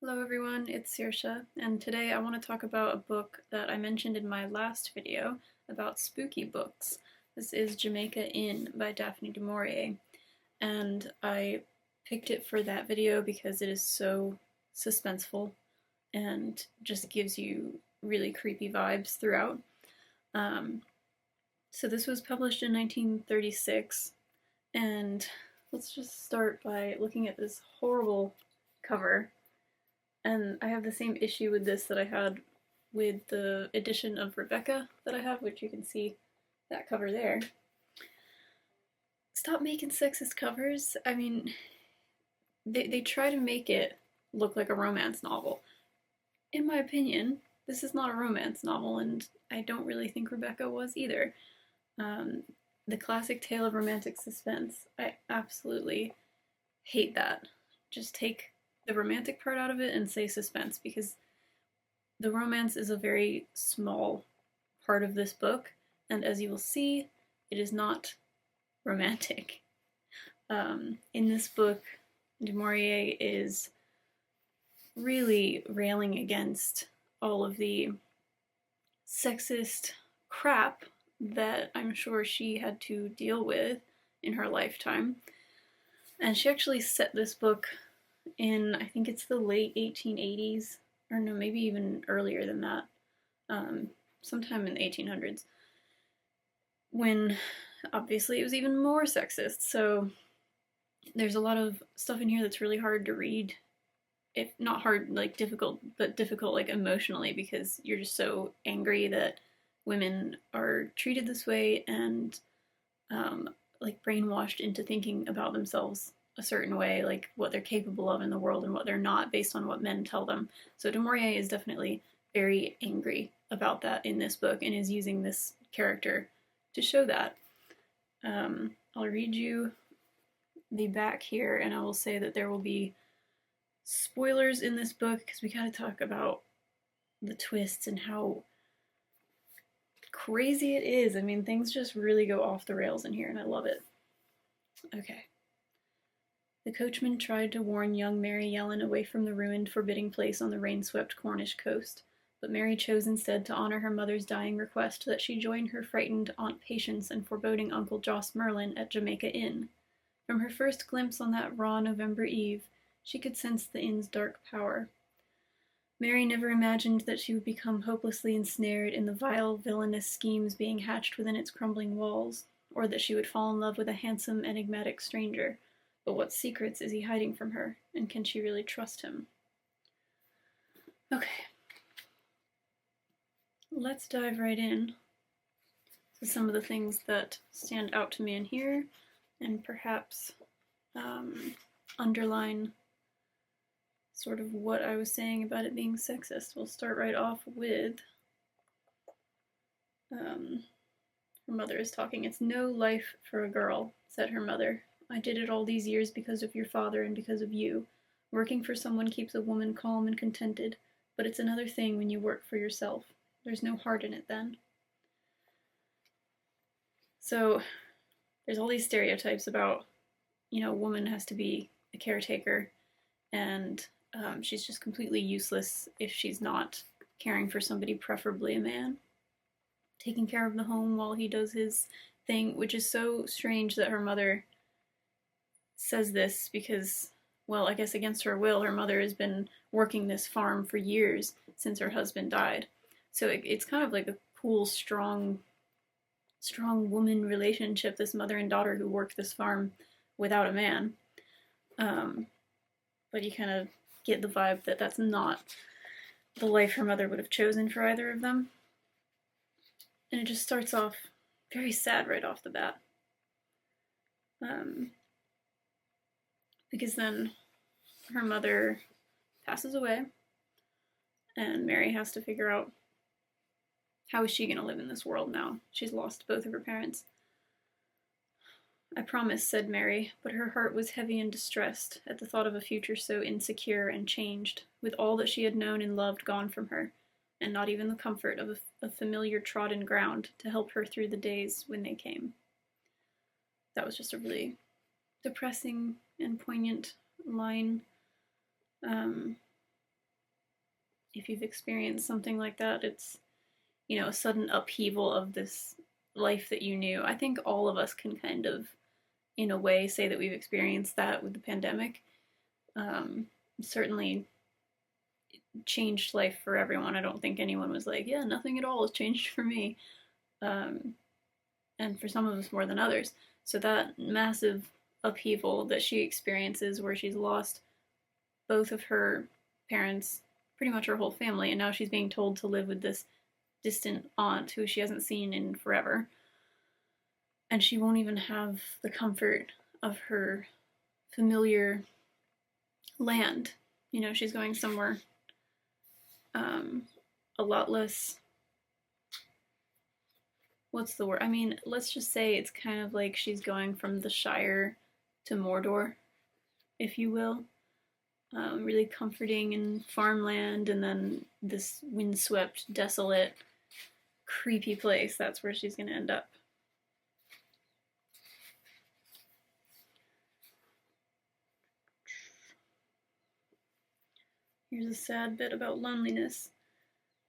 Hello everyone, it's Saoirse, and today I want to talk about a book that I mentioned in my last video about spooky books. This is Jamaica Inn by Daphne du Maurier, and I picked it for that video because it is so suspenseful and just gives you really creepy vibes throughout. So this was published in 1936, and let's just start by looking at this horrible cover. And I have the same issue with this that I had with the edition of Rebecca that I have, which you can see that cover there. Stop making sexist covers. I mean, they try to make it look like a romance novel. In my opinion, this is not a romance novel, and I don't really think Rebecca was either. The classic tale of romantic suspense. I absolutely hate that. Just take the romantic part out of it and say suspense, because the romance is a very small part of this book, and as you will see, it is not romantic. In this book, du Maurier is really railing against all of the sexist crap that I'm sure she had to deal with in her lifetime. And she actually set this book in, I think it's the late 1880s, or no, maybe even earlier than that, sometime in the 1800s, when obviously it was even more sexist. So there's a lot of stuff in here that's really hard to read, if not hard, like difficult, but difficult like emotionally, because you're just so angry that women are treated this way and like brainwashed into thinking about themselves a certain way, like what they're capable of in the world and what they're not based on what men tell them. So du Maurier is definitely very angry about that in this book and is using this character to show that. I'll read you the back here, and I will say that there will be spoilers in this book because we gotta talk about the twists and how crazy it is. I mean, things just really go off the rails in here, and I love it. Okay. The coachman tried to warn young Mary Yellan away from the ruined, forbidding place on the rain-swept Cornish coast, but Mary chose instead to honor her mother's dying request that she join her frightened Aunt Patience and foreboding Uncle Jos Merlin at Jamaica Inn. From her first glimpse on that raw November eve, she could sense the inn's dark power. Mary never imagined that she would become hopelessly ensnared in the vile, villainous schemes being hatched within its crumbling walls, or that she would fall in love with a handsome, enigmatic stranger. But what secrets is he hiding from her, and can she really trust him? Okay. Let's dive right in to some of the things that stand out to me in here, and perhaps underline sort of what I was saying about it being sexist. We'll start right off with her mother is talking. "It's no life for a girl," said her mother. "I did it all these years because of your father and because of you. Working for someone keeps a woman calm and contented, but it's another thing when you work for yourself. There's no heart in it then." So there's all these stereotypes about, a woman has to be a caretaker, and she's just completely useless if she's not caring for somebody, preferably a man, taking care of the home while he does his thing, which is so strange that her mother says this because, well, I guess against her will, her mother has been working this farm for years since her husband died. So it's kind of like a cool, strong woman relationship, this mother and daughter who work this farm without a man. But you kind of get the vibe that that's not the life her mother would have chosen for either of them. And it just starts off very sad right off the bat. Because then her mother passes away, and Mary has to figure out how is she going to live in this world now. She's lost both of her parents. "I promise," said Mary, but her heart was heavy and distressed at the thought of a future so insecure and changed, with all that she had known and loved gone from her, and not even the comfort of a familiar trodden ground to help her through the days when they came. That was just a really depressing and poignant line. if you've experienced something like that, it's, you know, a sudden upheaval of this life that you knew. I think all of us can kind of, in a way, say that we've experienced that with the pandemic. Certainly changed life for everyone. I don't think anyone was like, yeah, nothing at all has changed for me. And for some of us more than others. So that massive upheaval that she experiences, where she's lost both of her parents, pretty much her whole family, and now she's being told to live with this distant aunt who she hasn't seen in forever. And she won't even have the comfort of her familiar land. You know, she's going somewhere a lot less. What's the word? I mean, let's just say it's kind of like she's going from the Shire to Mordor, if you will. Really comforting in farmland, and then this windswept, desolate, creepy place. That's where she's going to end up. Here's a sad bit about loneliness.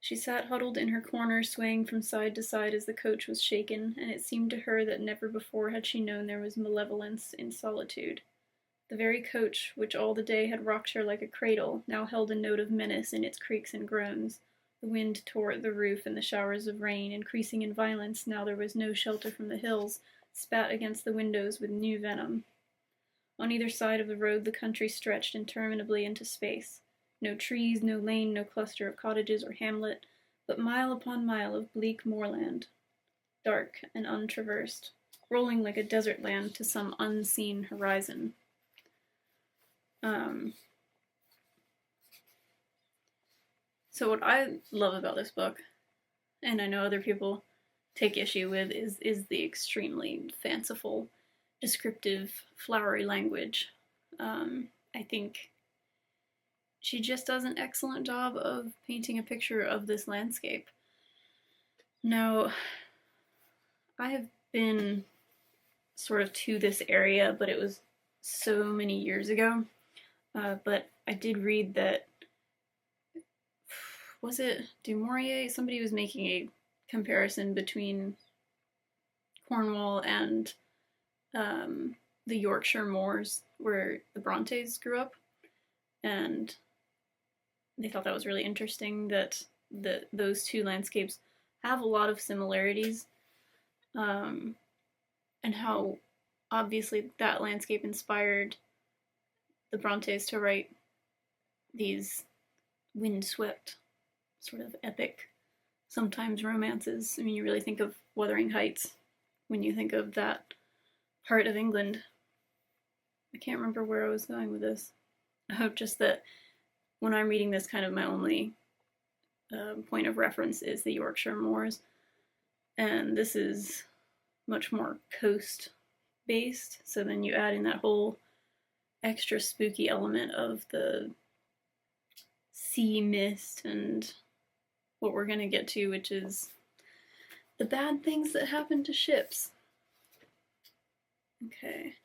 She sat huddled in her corner, swaying from side to side as the coach was shaken, and it seemed to her that never before had she known there was malevolence in solitude. The very coach, which all the day had rocked her like a cradle, now held a note of menace in its creaks and groans. The wind tore at the roof, and the showers of rain, increasing in violence now there was no shelter from the hills, spat against the windows with new venom. On either side of the road the country stretched interminably into space. No trees, no lane, no cluster of cottages or hamlet, but mile upon mile of bleak moorland, dark and untraversed, rolling like a desert land to some unseen horizon. So what I love about this book, and I know other people take issue with, is the extremely fanciful, descriptive, flowery language. I think she just does an excellent job of painting a picture of this landscape. Now, I have been sort of to this area, but it was so many years ago. But I did read that, was it du Maurier? Somebody was making a comparison between Cornwall and the Yorkshire moors where the Brontes grew up, and they thought that was really interesting that those two landscapes have a lot of similarities, and how obviously that landscape inspired the Brontes to write these windswept, sort of epic, sometimes romances. I mean, you really think of Wuthering Heights when you think of that part of England. I can't remember where I was going with this. I hope just that when I'm reading this, kind of my only point of reference is the Yorkshire moors, and this is much more coast based, so then you add in that whole extra spooky element of the sea mist and what we're going to get to, which is the bad things that happen to ships. Okay,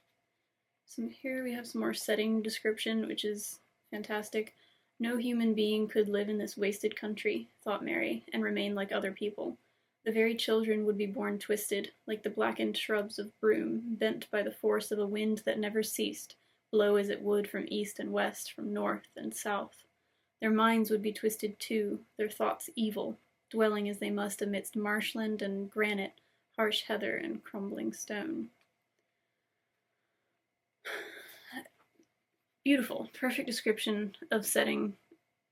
so here we have some more setting description, which is fantastic. No human being could live in this wasted country, thought Mary, and remain like other people. The very children would be born twisted, like the blackened shrubs of broom, bent by the force of a wind that never ceased, blow as it would from east and west, from north and south. Their minds would be twisted too, their thoughts evil, dwelling as they must amidst marshland and granite, harsh heather and crumbling stone. Beautiful, perfect description of setting.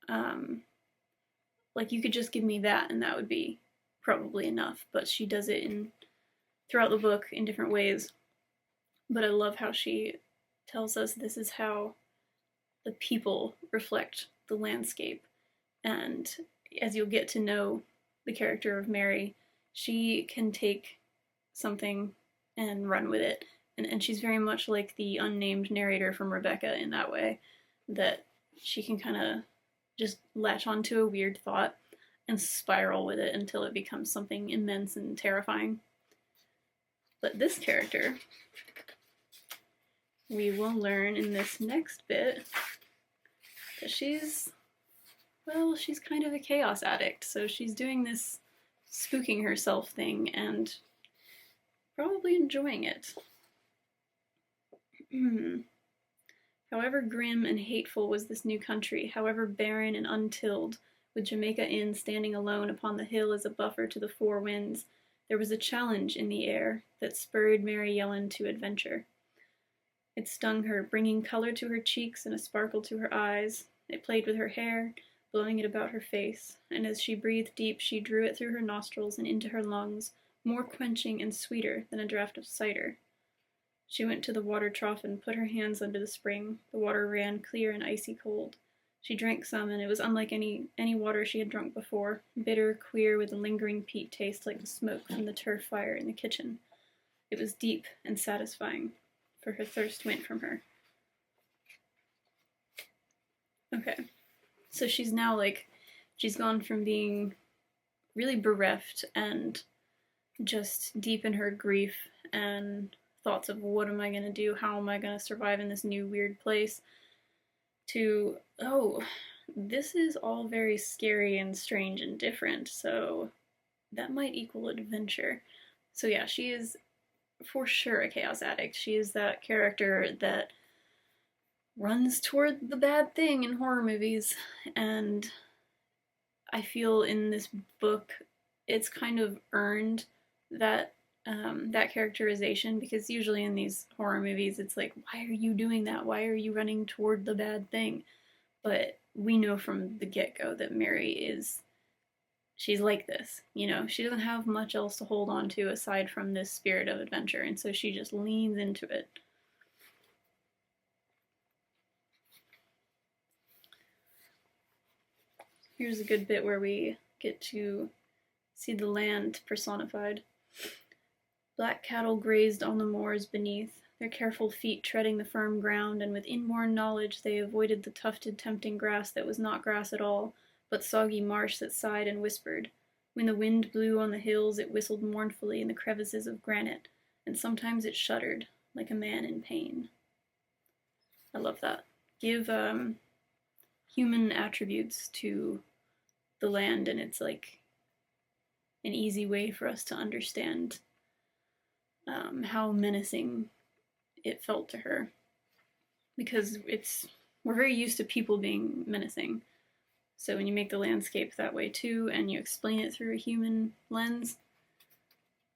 Like, you could just give me that and that would be probably enough, but she does it throughout the book in different ways. But I love how she tells us this is how the people reflect the landscape. And as you'll get to know the character of Mary, she can take something and run with it. And she's very much like the unnamed narrator from Rebecca in that way, that she can kind of just latch onto a weird thought and spiral with it until it becomes something immense and terrifying. But this character, we will learn in this next bit that she's well, she's kind of a chaos addict, so she's doing this spooking herself thing and probably enjoying it. However grim and hateful was this new country, however barren and untilled, with Jamaica Inn standing alone upon the hill as a buffer to the four winds, there was a challenge in the air that spurred Mary Yellan to adventure. It stung her, bringing color to her cheeks and a sparkle to her eyes. It played with her hair, blowing it about her face, and as she breathed deep, she drew it through her nostrils and into her lungs, more quenching and sweeter than a draught of cider. She went to the water trough and put her hands under the spring. The water ran clear and icy cold. She drank some, and it was unlike any water she had drunk before, bitter, queer, with a lingering peat taste like the smoke from the turf fire in the kitchen. It was deep and satisfying, for her thirst went from her. Okay, so she's now she's gone from being really bereft and just deep in her grief and thoughts of what am I going to do, how am I going to survive in this new weird place, to, oh, this is all very scary and strange and different, so that might equal adventure. So yeah, she is for sure a chaos addict. She is that character that runs toward the bad thing in horror movies, and I feel in this book it's kind of earned that that characterization, because usually in these horror movies it's like, why are you doing that? Why are you running toward the bad thing? But we know from the get-go that Mary she's like this, you know, she doesn't have much else to hold on to aside from this spirit of adventure, and so she just leans into it. Here's a good bit where we get to see the land personified. Black cattle grazed on the moors beneath, their careful feet treading the firm ground, and with inborn knowledge they avoided the tufted, tempting grass that was not grass at all, but soggy marsh that sighed and whispered. When the wind blew on the hills, it whistled mournfully in the crevices of granite, and sometimes it shuddered, like a man in pain. I love that. Give human attributes to the land, and it's like an easy way for us to understand how menacing it felt to her, because we're very used to people being menacing. So when you make the landscape that way too, and you explain it through a human lens,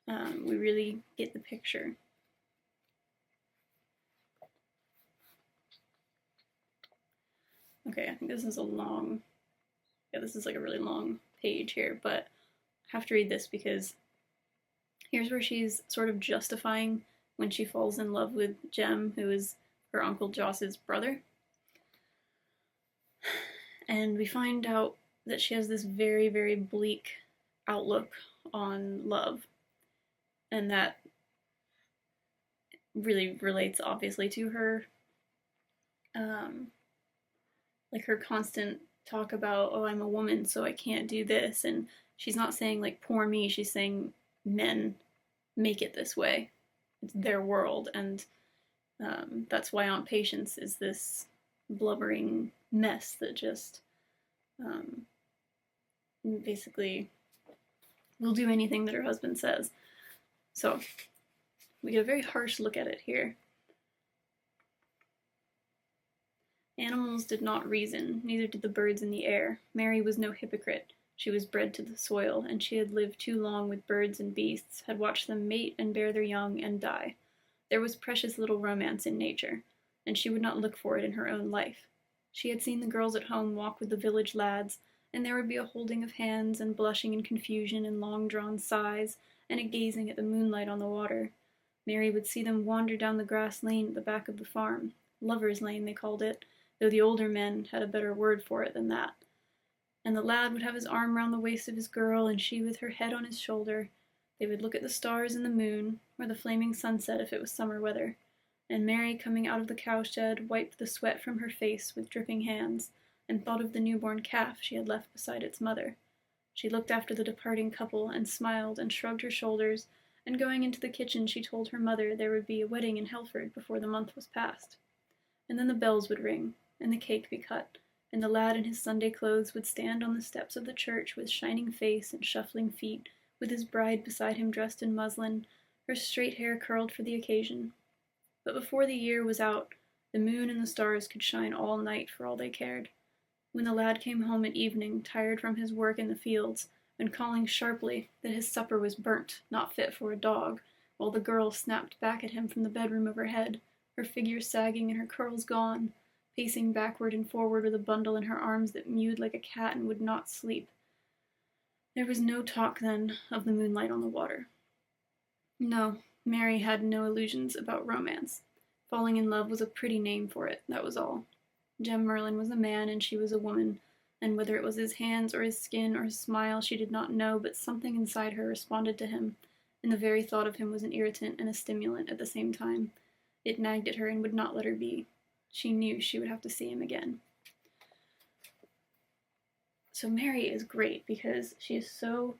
we really get the picture. Okay, I think this is this is like a really long page here, but I have to read this because here's where she's sort of justifying when she falls in love with Jem, who is her Uncle Joss's brother. And we find out that she has this very, very bleak outlook on love. And that really relates, obviously, to her, her constant talk about, oh, I'm a woman, so I can't do this. And she's not saying, like, poor me. She's saying men make it this way. It's their world. And that's why Aunt Patience is this blubbering mess that just basically will do anything that her husband says. So we get a very harsh look at it here. Animals did not reason, neither did the birds in the air. Mary was no hypocrite. She was bred to the soil, and she had lived too long with birds and beasts, had watched them mate and bear their young and die. There was precious little romance in nature, and she would not look for it in her own life. She had seen the girls at home walk with the village lads, and there would be a holding of hands, and blushing and confusion, and long-drawn sighs, and a gazing at the moonlight on the water. Mary would see them wander down the grass lane at the back of the farm. Lover's Lane, they called it, though the older men had a better word for it than that. And the lad would have his arm round the waist of his girl, and she with her head on his shoulder. They would look at the stars and the moon, or the flaming sunset if it was summer weather. And Mary, coming out of the cowshed, wiped the sweat from her face with dripping hands, and thought of the newborn calf she had left beside its mother. She looked after the departing couple, and smiled, and shrugged her shoulders, and going into the kitchen she told her mother there would be a wedding in Helford before the month was past. And then the bells would ring, and the cake be cut, and the lad in his Sunday clothes would stand on the steps of the church with shining face and shuffling feet, with his bride beside him dressed in muslin, her straight hair curled for the occasion. But before the year was out, the moon and the stars could shine all night for all they cared. When the lad came home at evening, tired from his work in the fields, and calling sharply that his supper was burnt, not fit for a dog, while the girl snapped back at him from the bedroom overhead, her figure sagging and her curls gone, pacing backward and forward with a bundle in her arms that mewed like a cat and would not sleep. There was no talk then of the moonlight on the water. No, Mary had no illusions about romance. Falling in love was a pretty name for it, that was all. Jem Merlin was a man and she was a woman, and whether it was his hands or his skin or his smile she did not know, but something inside her responded to him, and the very thought of him was an irritant and a stimulant at the same time. It nagged at her and would not let her be. She knew she would have to see him again. So Mary is great because she is so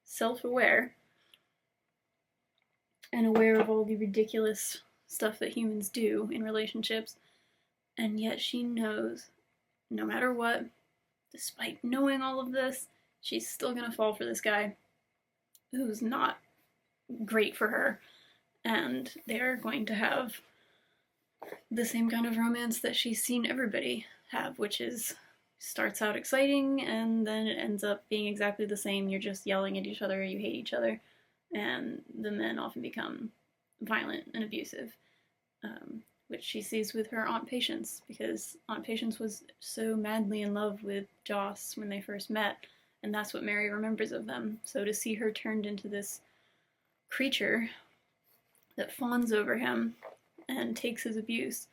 self-aware and aware of all the ridiculous stuff that humans do in relationships, and yet she knows, no matter what, despite knowing all of this, she's still gonna fall for this guy who's not great for her, and they're going to have the same kind of romance that she's seen everybody have, which is starts out exciting and then it ends up being exactly the same. You're just yelling at each other, you hate each other, and the men often become violent and abusive, which she sees with her Aunt Patience, because Aunt Patience was so madly in love with Joss when they first met, and that's what Mary remembers of them. So to see her turned into this creature that fawns over him and takes his abuse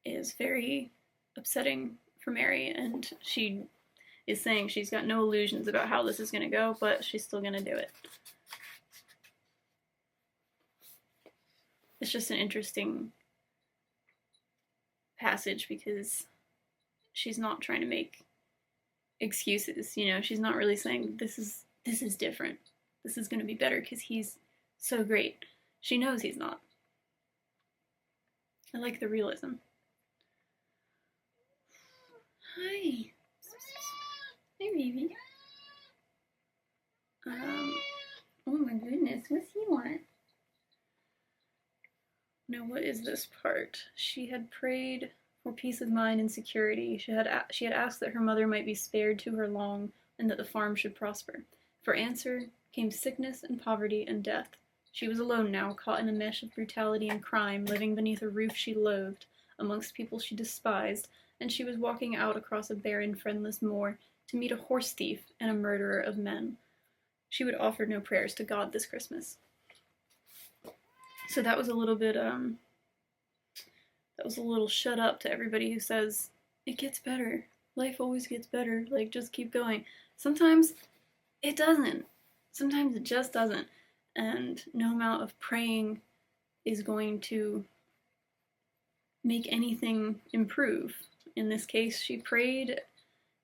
is very upsetting for Mary, and she is saying she's got no illusions about how this is going to go, but she's still going to do it. It's just an interesting passage because she's not trying to make excuses, you know, she's not really saying this is different. This is going to be better because he's so great. She knows he's not. I like the realism. Hi. Hi, baby. Oh my goodness, what's he want? Now, what is this part? She had prayed for peace of mind and security. She had asked that her mother might be spared to her long, and that the farm should prosper. For answer came sickness and poverty and death. She was alone now, caught in a mesh of brutality and crime, living beneath a roof she loathed, amongst people she despised, and she was walking out across a barren, friendless moor to meet a horse thief and a murderer of men. She would offer no prayers to God this Christmas. So that was a little bit, that was a little shut up to everybody who says, it gets better. Life always gets better. Like, just keep going. Sometimes it doesn't. Sometimes it just doesn't. And no amount of praying is going to make anything improve. In this case, she prayed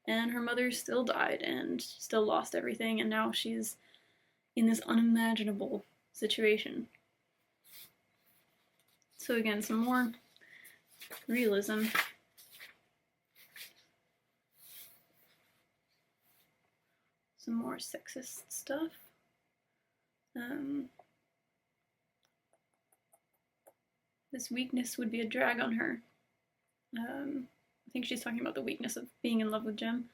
and her mother still died and still lost everything, and now she's in this unimaginable situation. So again, some more realism. Some more sexist stuff. This weakness would be a drag on her. I think she's talking about the weakness of being in love with Jem.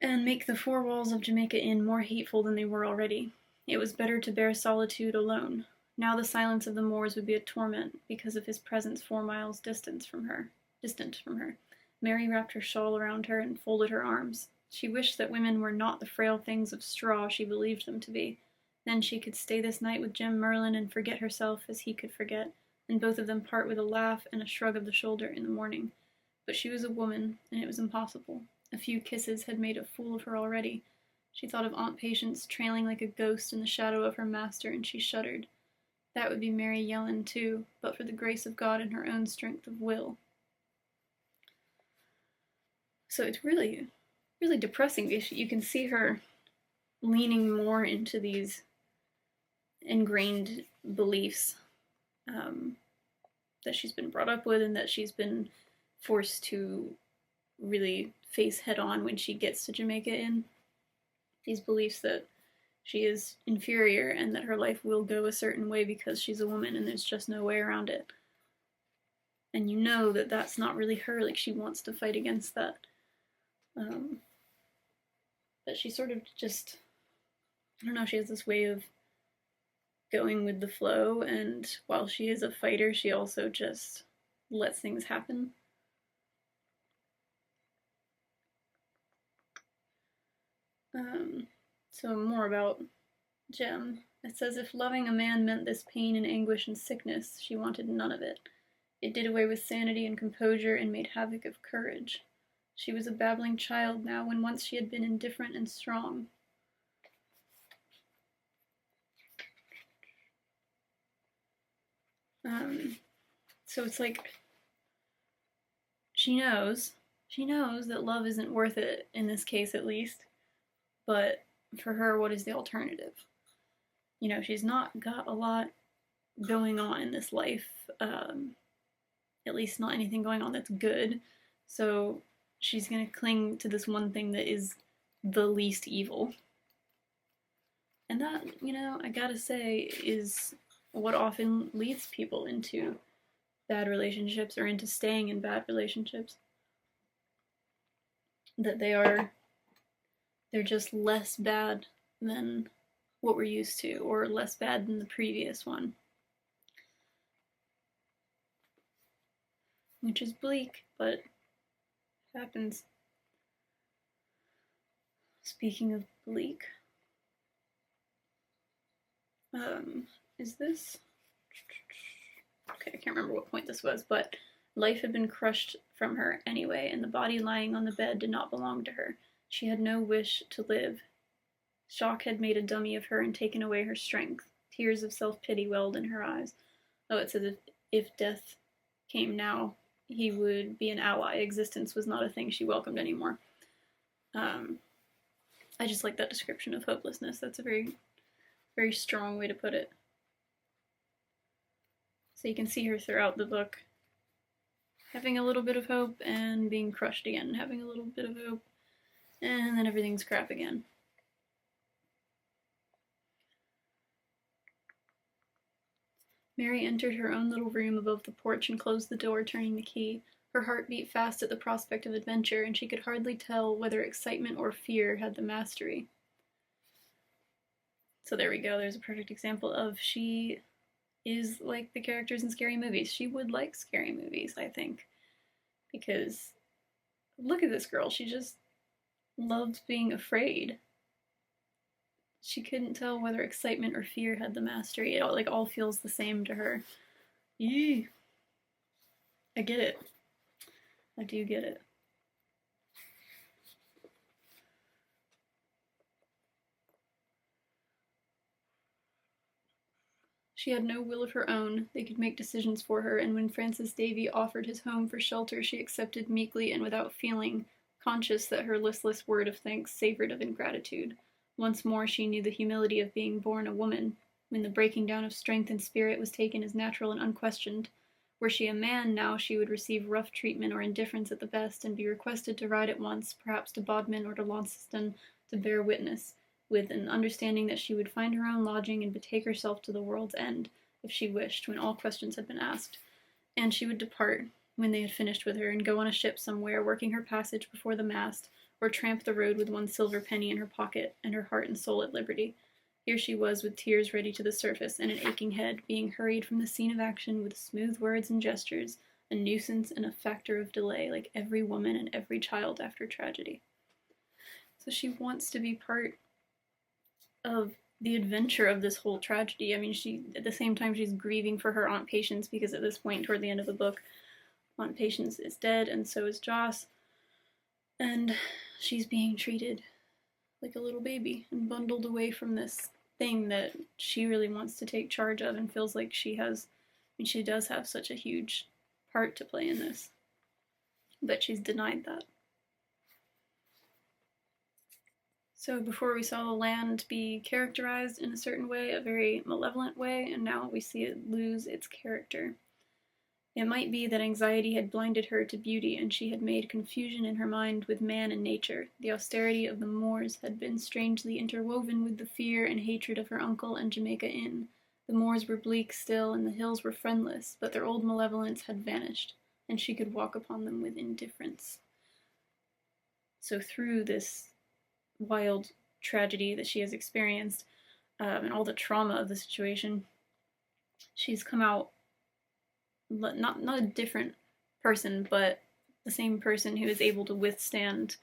And make the four walls of Jamaica Inn more hateful than they were already. It was better to bear solitude alone. Now the silence of the moors would be a torment because of his presence 4 miles distant from her. Mary wrapped her shawl around her and folded her arms. She wished that women were not the frail things of straw she believed them to be. Then she could stay this night with Jem Merlin and forget herself as he could forget, and both of them part with a laugh and a shrug of the shoulder in the morning. But she was a woman, and it was impossible. A few kisses had made a fool of her already. She thought of Aunt Patience trailing like a ghost in the shadow of her master, and she shuddered. That would be Mary Yellan, too, but for the grace of God and her own strength of will. So it's really, really depressing. You can see her leaning more into these ingrained beliefs that she's been brought up with and that she's been forced to really face head on when she gets to Jamaica Inn. These beliefs that she is inferior and that her life will go a certain way because she's a woman and there's just no way around it. And you know that that's not really her, like she wants to fight against that. But she sort of just, I don't know, she has this way of going with the flow, and while she is a fighter, she also just lets things happen. So more about Jem. It says, if loving a man meant this pain and anguish and sickness, she wanted none of it. It did away with sanity and composure and made havoc of courage. She was a babbling child now, when once she had been indifferent and strong. So it's like, she knows that love isn't worth it, in this case at least, but for her, what is the alternative? You know, she's not got a lot going on in this life, at least not anything going on that's good, so she's gonna cling to this one thing that is the least evil. And that, you know, I gotta say, is what often leads people into bad relationships or into staying in bad relationships. That they're just less bad than what we're used to, or less bad than the previous one. Which is bleak, but it happens. Speaking of bleak, is this? Okay, I can't remember what point this was, but life had been crushed from her anyway, and the body lying on the bed did not belong to her. She had no wish to live. Shock had made a dummy of her and taken away her strength. Tears of self-pity welled in her eyes. Oh, it says if death came now, he would be an ally. Existence was not a thing she welcomed anymore. I just like that description of hopelessness. That's a very, very strong way to put it. So you can see her throughout the book, having a little bit of hope and being crushed again, having a little bit of hope, and then everything's crap again. Mary entered her own little room above the porch and closed the door, turning the key. Her heart beat fast at the prospect of adventure, and she could hardly tell whether excitement or fear had the mastery. So there we go, there's a perfect example of she is like the characters in scary movies. She would like scary movies, I think. Because look at this girl, she just loves being afraid. She couldn't tell whether excitement or fear had the mastery. It all feels the same to her. Yee. I get it. I do get it. She had no will of her own. They could make decisions for her, and when Francis Davy offered his home for shelter, she accepted meekly and without feeling, conscious that her listless word of thanks savored of ingratitude. Once more she knew the humility of being born a woman, when the breaking down of strength and spirit was taken as natural and unquestioned. Were she a man now, she would receive rough treatment or indifference at the best, and be requested to ride at once, perhaps to Bodmin or to Launceston, to bear witness, with an understanding that she would find her own lodging and betake herself to the world's end, if she wished, when all questions had been asked. And she would depart, when they had finished with her, and go on a ship somewhere, working her passage before the mast, or tramp the road with one silver penny in her pocket, and her heart and soul at liberty. Here she was, with tears ready to the surface, and an aching head, being hurried from the scene of action with smooth words and gestures, a nuisance and a factor of delay, like every woman and every child after tragedy. So she wants to be part of the adventure of this whole tragedy. I mean, she, at the same time, she's grieving for her Aunt Patience, because at this point, toward the end of the book, Aunt Patience is dead, and so is Joss, and she's being treated like a little baby and bundled away from this thing that she really wants to take charge of and feels like she has, I mean, she does have such a huge part to play in this, but she's denied that. So before we saw the land be characterized in a certain way, a very malevolent way, and now we see it lose its character. It might be that anxiety had blinded her to beauty, and she had made confusion in her mind with man and nature. The austerity of the Moors had been strangely interwoven with the fear and hatred of her uncle and Jamaica Inn. The moors were bleak still, and the hills were friendless, but their old malevolence had vanished, and she could walk upon them with indifference. So through this wild tragedy that she has experienced, and all the trauma of the situation, she's come out not a different person, but the same person who is able to withstand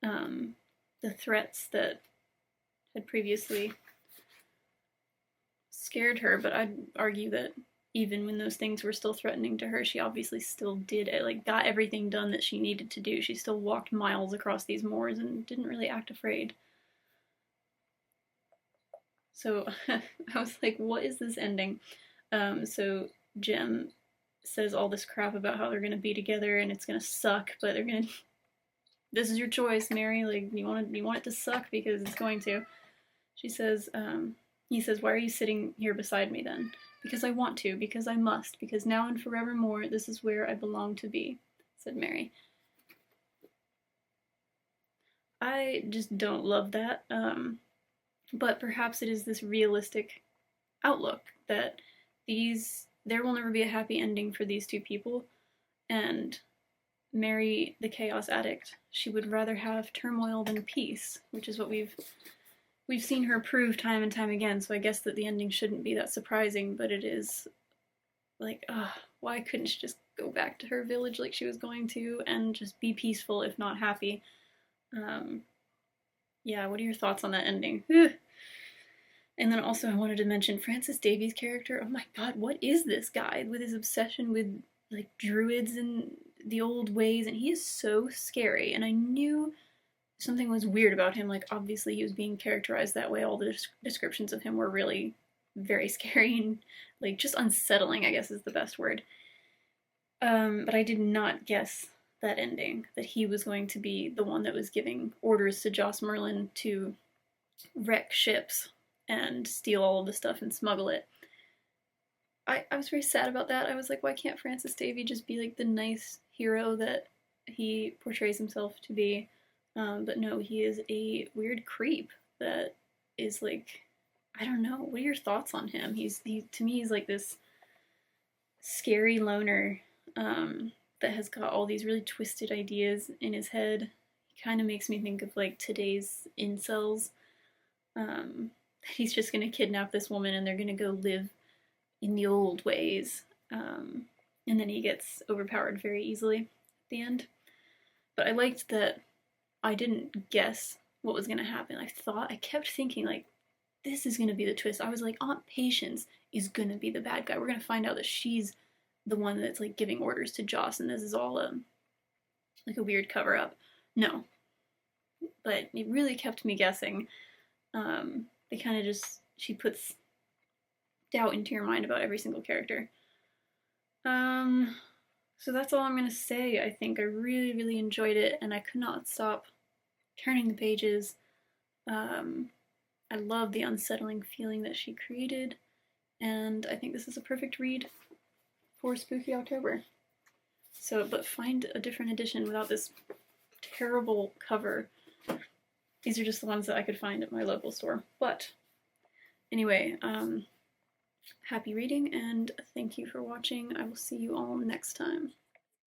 the threats that had previously scared her. But I'd argue that even when those things were still threatening to her, she obviously still did it, like got everything done that she needed to do. She still walked miles across these moors and didn't really act afraid. So I was like, what is this ending? So Jem says all this crap about how they're gonna be together and it's gonna suck, but they're gonna. This is your choice, Mary. Like you want it to suck because it's going to. She says, he says, why are you sitting here beside me then? Because I want to, because I must, because now and forevermore this is where I belong to be, said Mary. I just don't love that. But perhaps it is this realistic outlook that there will never be a happy ending for these two people, and Mary, the chaos addict, she would rather have turmoil than peace, which is what we've seen her prove time and time again, so I guess that the ending shouldn't be that surprising, but it is like, why couldn't she just go back to her village like she was going to and just be peaceful, if not happy? Yeah, what are your thoughts on that ending? And then also I wanted to mention Francis Davies' character. Oh my god, what is this guy with his obsession with like druids and the old ways? And he is so scary, and I knew something was weird about him. Like obviously he was being characterized that way. All the descriptions of him were really very scary and like just unsettling, I guess is the best word. But I did not guess that ending, that he was going to be the one that was giving orders to Joss Merlin to wreck ships and steal all of the stuff and smuggle it. I was very sad about that. I was like, why can't Francis Davy just be like the nice hero that he portrays himself to be? But no, he is a weird creep that is like, I don't know. What are your thoughts on him? To me, he's like this scary loner that has got all these really twisted ideas in his head. He kind of makes me think of like today's incels. He's just gonna kidnap this woman and they're gonna go live in the old ways. And then he gets overpowered very easily at the end. But I liked that I didn't guess what was gonna happen. I kept thinking like, this is gonna be the twist. I was like, Aunt Patience is gonna be the bad guy. We're gonna find out that she's the one that's like giving orders to Joss, and this is all like a weird cover up. No, but it really kept me guessing. They kind of just, she puts doubt into your mind about every single character. So that's all I'm gonna say. I think I really, really enjoyed it, and I could not stop turning the pages. I love the unsettling feeling that she created, and I think this is a perfect read for Spooky October. So, but find a different edition without this terrible cover. These are just the ones that I could find at my local store. But anyway, happy reading, and thank you for watching. I will see you all next time.